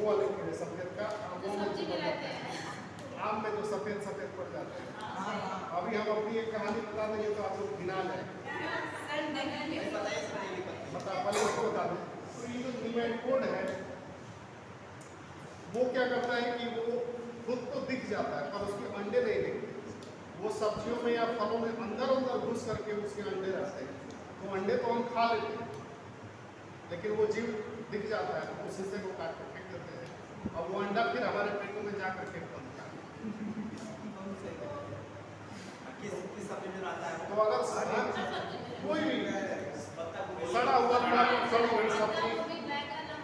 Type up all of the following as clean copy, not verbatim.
वो वाले कीड़े सफेद का सब्जी में रहते हैं, आम में जो सफेद सफेद पड़ जाते हैं। अभी हम अपनी एक कहानी बता देंगे तो आप लोग गिना जाए। बता पहले उसको बता दें। तो ये जो निमेटोड है वो क्या करता है कि वो खुद तो दिख जाता है पर उसके अंडे नहीं दिखते। वो सब्जियों में या फलों में अंदर अंदर घुस करके उसके अंडे रहते हैं। तो अंडे तो हम खा लेते हैं लेकिन वो जीव दिख जाता है तो उस हिस्से को काट कर फेंक देते हैं और वो अंडा फिर हमारे पेटों में जा करके बनता है। तो अगर कोई भी सड़ा हुआ सब्जी,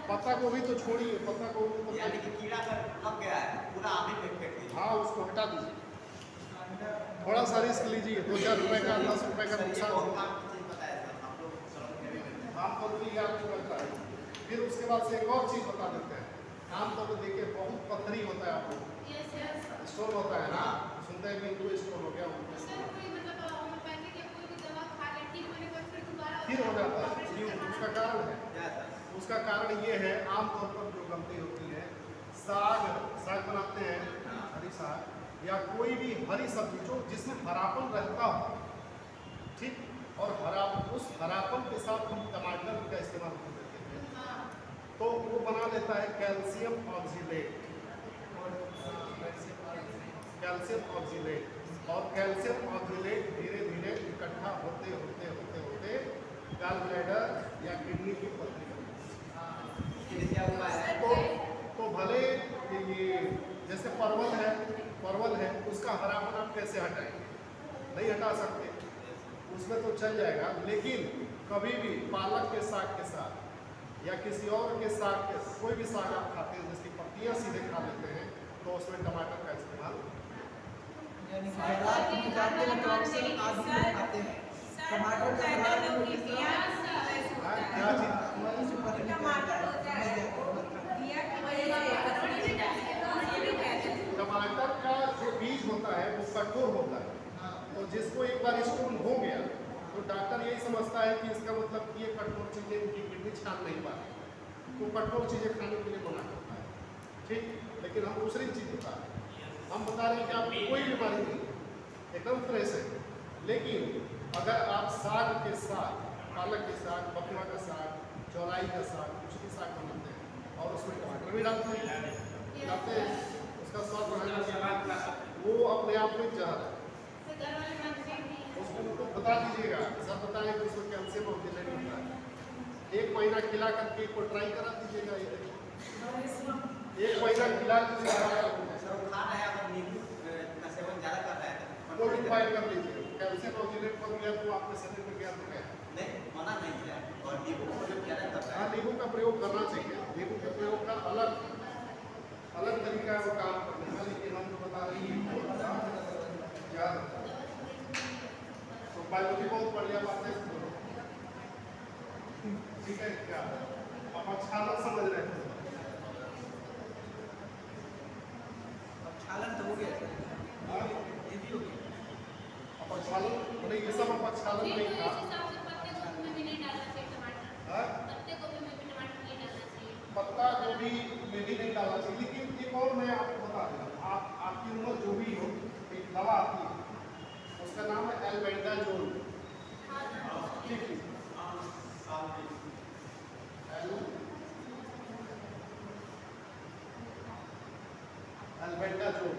पत्ता गोभी तो छोड़िए, पत्ता गोभी तो यानी कि कीड़ा लग गया है पूरा आम ही फेंक दीजिए। हाँ उसको हटा दीजिए। थोड़ा सा रिस्क लीजिए, 2-4 रुपए का 10 रुपए का नुकसान आमतौर पर ये आपको लगता है। फिर उसके बाद से एक और चीज़ बता देते हैं। आमतौर पर देखिए बहुत पथरी होता है, आपको स्टोन होता है ना, सुनते हैं कि इनको स्टोन हो गया फिर हो जाता है। उसका कारण है, उसका कारण ये है आमतौर पर जो गलती होती है साग बनाते हैं, हरी साग या कोई भी हरी सब्जी जो जिसमें हरापन रहता हो, ठीक, और उस हरापन के साथ हम टमाटर का इस्तेमाल कर देते हैं तो वो बना लेता है कैल्शियम ऑक्सीलेट। कैल्शियम ऑक्सीलेट और कैल्शियम ऑक्सीलेट धीरे धीरे इकट्ठा होते होते होते होते गॉल ब्लैडर या किडनी की पथरी तो भले ये जैसे परवल है उसका हरापन आप कैसे हटाएंगे? नहीं हटा सकते, उसमें तो चल जाएगा, लेकिन कभी भी पालक के साग के साथ या किसी और के साग के कोई भी साग आप खाते हैं जिसकी पत्तियां सीधे खा लेते हैं तो उसमें टमाटर का इस्तेमाल टमाटर का जो बीज होता है वो कठोर होता है, तो जिसको एक बार स्टोन हो गया तो डॉक्टर यही समझता है कि इसका मतलब कि ये कठोर चीज़ें इनकी किडनी छान नहीं पाती, तो कठोर चीज़ें खाने के लिए मना करता है, ठीक। लेकिन हम दूसरी चीज़ बता रहे हैं, हम बता रहे हैं कि आपको कोई बीमारी नहीं, एकदम फ्रेश है, लेकिन अगर आप साग के साथ, पालक के साग, बथुआ का साग, चौलाई का साग, कुछ भी साग बनाते हैं और उसमें टमाटर भी डालते हैं उसका स्वाद बढ़ाने वो अपने आप में जहर है। उसको बता दीजिएगा, सब बताएं कि उसमें कैल्शियम ऑक्सीलेट होता है। 1 महीना खिला करके को ट्राई करा दीजिएगा, 1 महीना खिला मॉडिफाई कर लीजिए, कैल्शियम ऑक्सीलेट पर गया तो आपके शरीर में क्या हो गया? नहीं, मना नहीं है और नींबू का प्रयोग किया जाता है। हाँ, नींबू का प्रयोग करना चाहिए, नींबू के प्रयोग का अलग तरीका है वो काम करने का, लेकिन हम तो बता रही हैं क्या तो बायोलॉजी बहुत बढ़िया बात है, ठीक है। क्या आप अच्छा समझ रहे हैं? छालन तो हो गया, ये भी हो गया। अपक्षालन नहीं, ये सब अपक्षालन नहीं था। पत्ता गोभी में भी नहीं डालना चाहिए, लेकिन एक और मैं आपको बता दूँ, आपकी उम्र जो भी हो, एक दवा आती है उसका नाम है एल्बेंडाजोल, ठीक है, एल्बेंडाजोल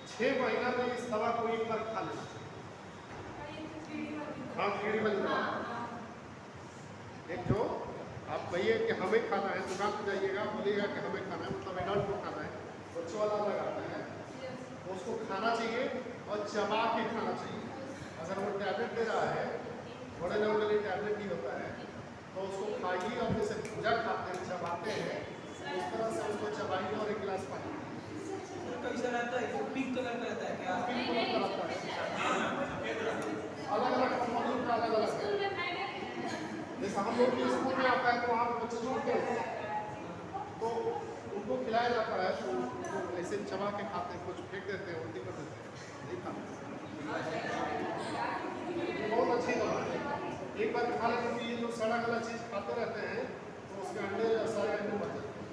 6 महीना में इस दवा को एक बार खा लेना चाहिए। हाँ, कीड़ी वाली दवा एक जो आप कहिए कि हमें खाना है, दुकान पर जाइएगा बोलिएगा कि हमें खाना है, मतलब एडल्ट को खाना है, बच्चों वाला अलग आता है, तो उसको खाना चाहिए और चबा के खाना चाहिए। अगर वो टैबलेट दे रहा है, बड़े लोगों के लिए टैबलेट ही होता है, तो उसको खाइए और जैसे भुजा खाते हैं, चबाते हैं, उस तरह से उसको चबाइए और 1 गिलास पानी। कैसा रहता है? पिंक कलर का रहता है क्या? पिंक कलर का रहता है, अलग-अलग कंपनी का अलग-अलग है। जैसे हम लोग के स्कूल में आता है तो वहाँ बच्चे छोटे होते हैं तो उनको खिलाया जाता है, तो उनको ऐसे चबा के खाते हैं, कुछ फेंक देते हैं, उल्टी कर देते हैं, नहीं खाते। बहुत अच्छी दवा है, एक बार खा लेते हैं। ये जो सड़ा गला चीज़ खाते रहते हैं तो उसके अंडे सारे अंडे बच जाते हैं।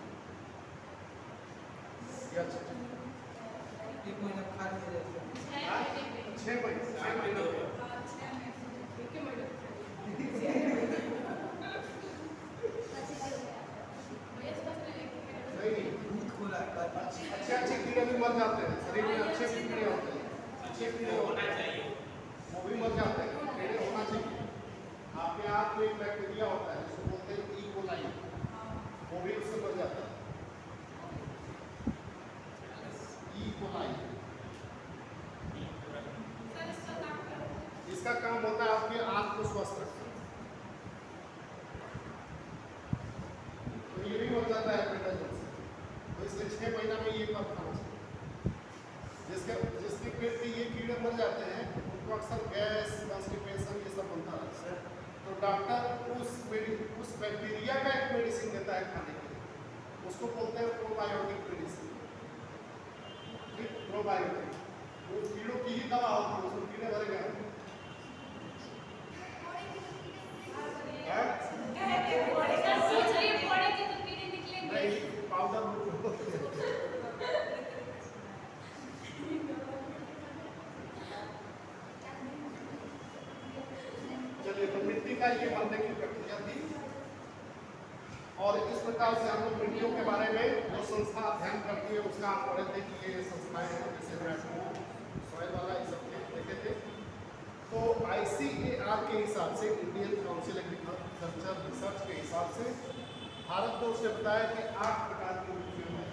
शरीर में अच्छे भी कीड़े होते हैं, अच्छे कीड़े होना चाहिए, वो भी मर जाते हैं, कीड़े होना चाहिए। आपके हाथ में एक बैक्टीरिया होता है जिसको बोलते हैं ई कोलाई, वो भी उससे मर जाता है, ई कोलाई। इसका काम होता है आपके आंत को स्वस्थ रखना, तो ये भी हो जाता है एल्बेंडाजोल से। तो इसलिए 6 महीना में ये कब खाना चाहिए। जिसके पेट में ये कीड़े मर जाते हैं उनको अक्सर गैस, कॉन्स्टिपेशन ये सब बनता है, तो डॉक्टर उस बैक्टीरिया का एक मेडिसिन देता है खाने के लिए, उसको बोलते हैं प्रोबायोटिक मेडिसिन। ठीक, प्रोबायोटिक वो कीड़ों की ही दवा होती है, उसमें कीड़े भरे गए हैं। पाउडर चलिए, तो मिट्टी का ये बनने की प्रक्रिया थी, और इस प्रकार से हम लोग मिट्टियों के बारे में जो संस्था अध्ययन करती है उसका हम पढ़े थे कि ये संस्थाएं हैं, जैसे सॉइल वाला ये सब देखे थे। तो ICAR के हिसाब से, इंडियन काउंसिल एग्रीकल्चर रिसर्च के हिसाब से, भारत ने उसने बताया कि 8 प्रकार की मिट्टियाँ हैं,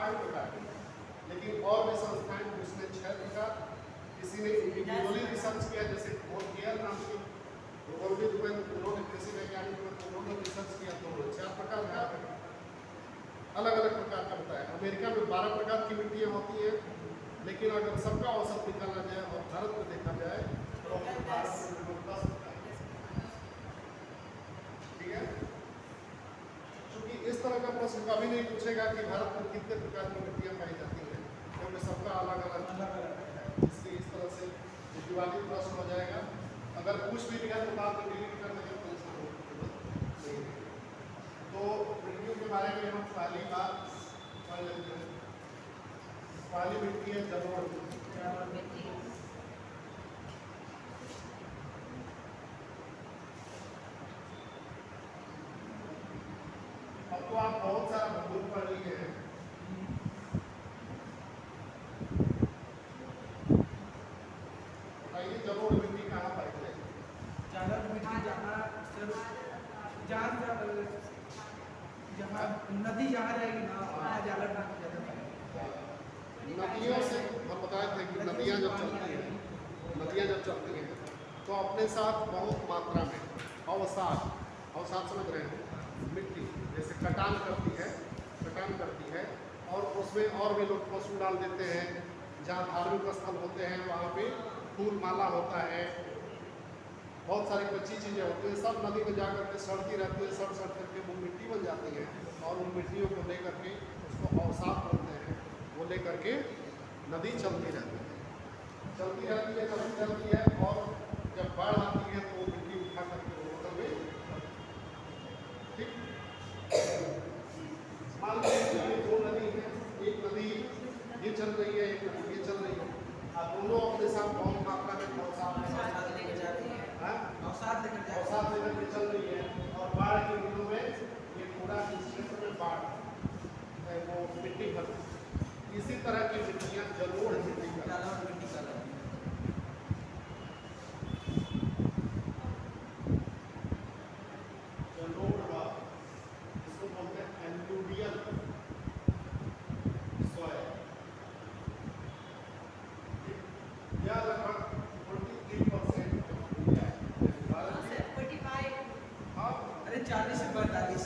8 प्रकार की, लेकिन और भी संस्थाएं उसने 6 प्रकार, किसी ने इंडिविजुअली रिसर्च किया, जैसे केयर नाम की उन्होंने कृषि वैज्ञानिक उन्होंने रिसर्च किया, तो 4 प्रकार का अलग अलग प्रकार का बताया। अमेरिका में 12 प्रकार की मिट्टियाँ होती है, लेकिन अगर सबका औसत निकाला जाए और भारत में देखा जाए तो भारत में 10 प्रकार है। ठीक है, क्योंकि इस तरह का प्रश्न कभी नहीं पूछेगा कि भारत में कितने प्रकार की मिट्टियाँ पाई जाती हैं, क्योंकि सबका अलग अलग है, इसलिए इस तरह से दिवाली प्रश्न हो जाएगा। अगर पूछ भी लिया तो बाद में डिलीट करने का टेंशन नहीं है। तो मिट्टियों के बारे में हम पहली बात पढ़ लेते हैं। पहली मिट्टी है जलोढ़ मिट्टी। अब तो आप बहुत सारा भूगोल पढ़ लिए हैं, बताइए जलोढ़ मिट्टी कहाँ पाई जाएगी? जलोढ़ मिट्टी जहाँ नदी जहाँ रहेगी ना वहाँ जलोढ़ मिट्टी ज़्यादा पाएगी। नदियों से हम बताए थे कि नदियाँ जब चलती हैं तो अपने साथ बहुत मात्रा में अवसाद समझ रहे हैं, मिट्टी जैसे कटान करती है, और उसमें और भी लोग पशु डाल देते हैं। जहाँ धार्मिक स्थल होते हैं वहाँ पे फूल माला होता है, बहुत सारी कच्ची चीज़ें होती हैं, सब नदी में जा करके सड़ती रहती है, सड़ करके वो मिट्टी बन जाती है, और उन मिट्टियों को ले करके उसको अवसाद बोलते हैं, वो ले करके नदी चलती रहती है, और जब बाढ़ आती है तो वो मिट्टी उठा करके होटल में, ठीक, मान लीजिए ये 2 नदी है, एक नदी ये चल रही है, एक नदी ये चल रही है, दोनों अपने साथ बहुत मात्रा में अवसाद लेकर जा रही है, अवसाद लेकर के चल रही है, और बाढ़ के दिनों में ये पूरा इस क्षेत्र में बाढ़ वो मिट्टी भर, इसी तरह की मिट्टियाँ जलोढ़ मिट्टी इसको बोलते हैं एल्यूवियल सॉइल। यह लगभग 43% इंडिया है, हाँ, अरे 40 से 45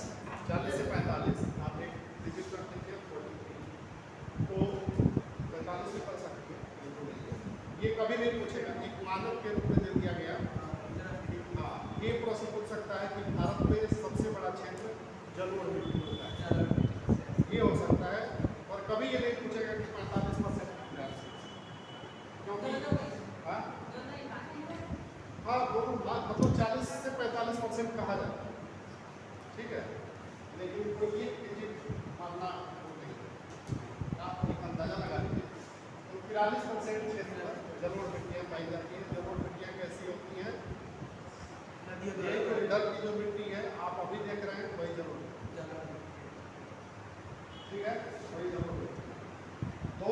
आप एक डिजिट कर दीजिए, 43, तो 45 से कर सकते हैं। ये कभी नहीं पूछेगा, एक मानक के रूप में दे दिया गया। हाँ, ये प्रश्न पूछ सकता है कि भारत में सबसे बड़ा क्षेत्र जलोढ़ मिट्टी होता है, ये हो सकता है, और कभी ये नहीं पूछेगा कि 45%, क्योंकि हाँ दोनों मतलब 40 से 45% कहा जाता है, ठीक है, लेकिन तो ये मानना नहीं, आप एक अंदाजा लगा लीजिए। तो 43% क्षेत्र पर जलोढ़ मिट्टियाँ पाई जाती हैं। जलोढ़ मिट्टियाँ कैसी होती हैं? इधर की जो मिट्टी है आप अभी देख रहे हैं वही जलोढ़, ठीक है, वही जलोढ़। 2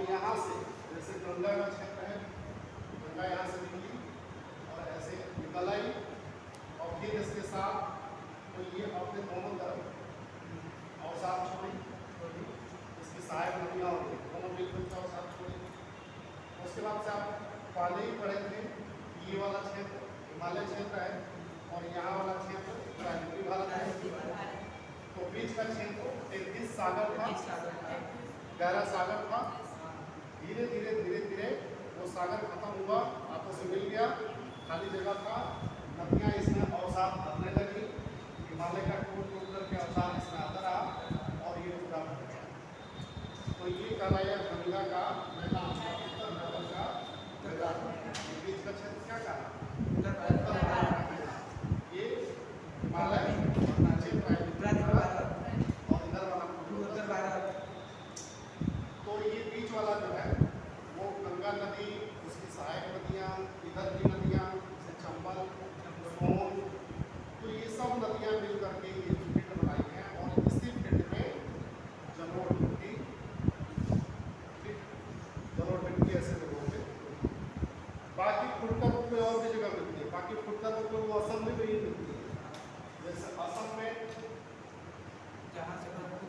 यहाँ से जैसे गंगा का क्षेत्र है, गंगा यहाँ से निकली और ऐसे निकल आई और फिर इसके साथ तो ये अपने दोनों तरफ और साथ छोड़ी, इसकी सहायक नदियाँ होंगी, दोनों बिल्कुल और साथ छोड़ी। उसके बाद से आप पहले ही पढ़े थे, ये वाला क्षेत्र हिमालय क्षेत्र है और यहाँ वाला क्षेत्र उत्तरी भारत है। तो बीच का क्षेत्र 33 सागर था, गहरा सागर था। धीरे धीरे धीरे धीरे वो सागर खत्म हुआ, आपस में मिल गया, खाली जगह था, नदियाँ इसमें अवसाद भरने लगी, हिमालय का टूट करके अवसाद इसमें आता रहा और ये पूरा बन गया। तो ये कहलाया गंगा का मैदान, उत्तर नर्मदा का मैदान। बीच का क्षेत्र क्या कहा? ये हिमालय और इधर वाला उत्तर भारत। तो ये बीच वाला जो है वो गंगा नदी, उसकी सहायक नदियाँ, इधर की नदियाँ जैसे चंबल, सोन, तो ये सब नदियाँ मिल करके ये जो पिंड बनाई हैं और इसी पिंड में जलोढ़ मिट्टी, जलोढ़ मिट्टी ऐसे जगहों पे, बाकी फुटकर रूप में और भी जगह मिलती है। बाकी फुटकर रूप में वो असम में भी मिलती है। जैसे असम में जहाँ से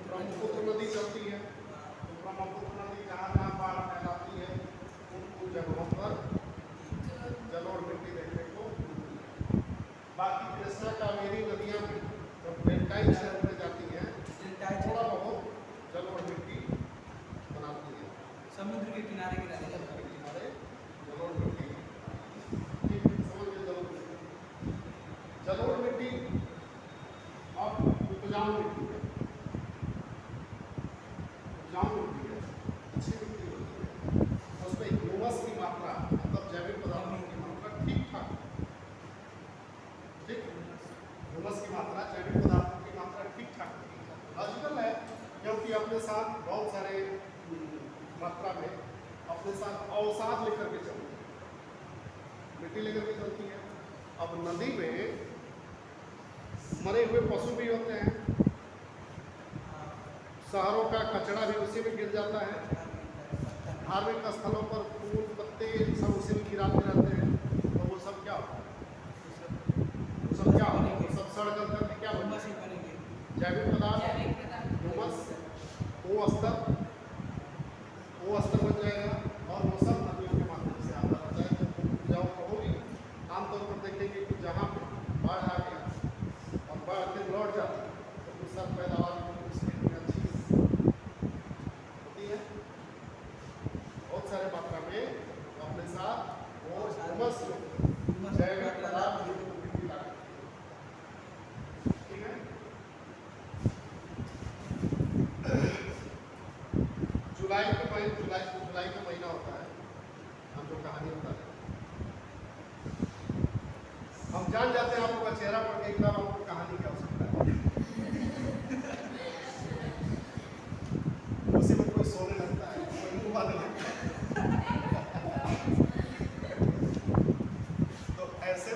ब्रह्मपुत्र नदी चलती है, तो ब्रह्मपुत्र नदी जहाँ जहाँ बाढ़ फैलाती है उन जगहों पर जलोढ़ मिट्टी देखने को मिलती है। बाकी कृष्णा कावेरी नदियाँ भी जब डेल्टाई क्षेत्र में जाती हैं थोड़ा बहुत जलोढ़ मिट्टी बनाती है। समुद्र के किनारे समुद्र के किनारे जलोढ़ मिट्टी, ठीक समझ में जलोढ़ मिट्टी, जलोढ़ मिट्टी अब उपजाऊ मिट्टी है, उपजाऊ मिट्टी है, अच्छी मिट्टी होती है, उसमें ह्यूमस की मात्रा मतलब जैविक पदार्थों की मात्रा ठीक ठाक, ठीक, ह्यूमस की मात्रा, जैविक पदार्थों की मात्रा ठीक ठाक लॉजिकल है, क्योंकि अपने साथ बहुत सारे मात्रा में अपने साथ अवसाद लेकर के चलती है, मिट्टी लेकर के चलती है। अब नदी में मरे हुए पशु भी होते हैं, शहरों का कचरा भी उसी में गिर जाता है, धार्मिक स्थलों पर फूल पत्ते सब उसी में गिराते रहते हैं, तो वो सब क्या होता है, वो सब क्या होता है, वो सब सड़ गल करके क्या बनता है, जैविक पदार्थ, ह्यूमस, वो अस्तर बन जाएगा और वो सब नदियों के माध्यम से आता रहता है। जब उपजाऊ होगी, आमतौर पर देखेंगे कि जहाँ पे बाढ़ आ गया और बाढ़ फिर लौट जाता है तो फिर सब पैदावार उस खेत में अच्छी होती है, बहुत सारे मात्रा में अपने साथ वो ह्यूमस जैविक पदार्थ मिट्टी लाती है, ठीक है। जुलाई का महीना होता है, हम लोग कहानी होता है, हम जान जाते हैं आप लोग का चेहरा पढ़ के एक बार आपको कहानी क्या हो सकता है, उसी में कोई सोने लगता है, कोई मुँह बांधने लगता है। तो ऐसे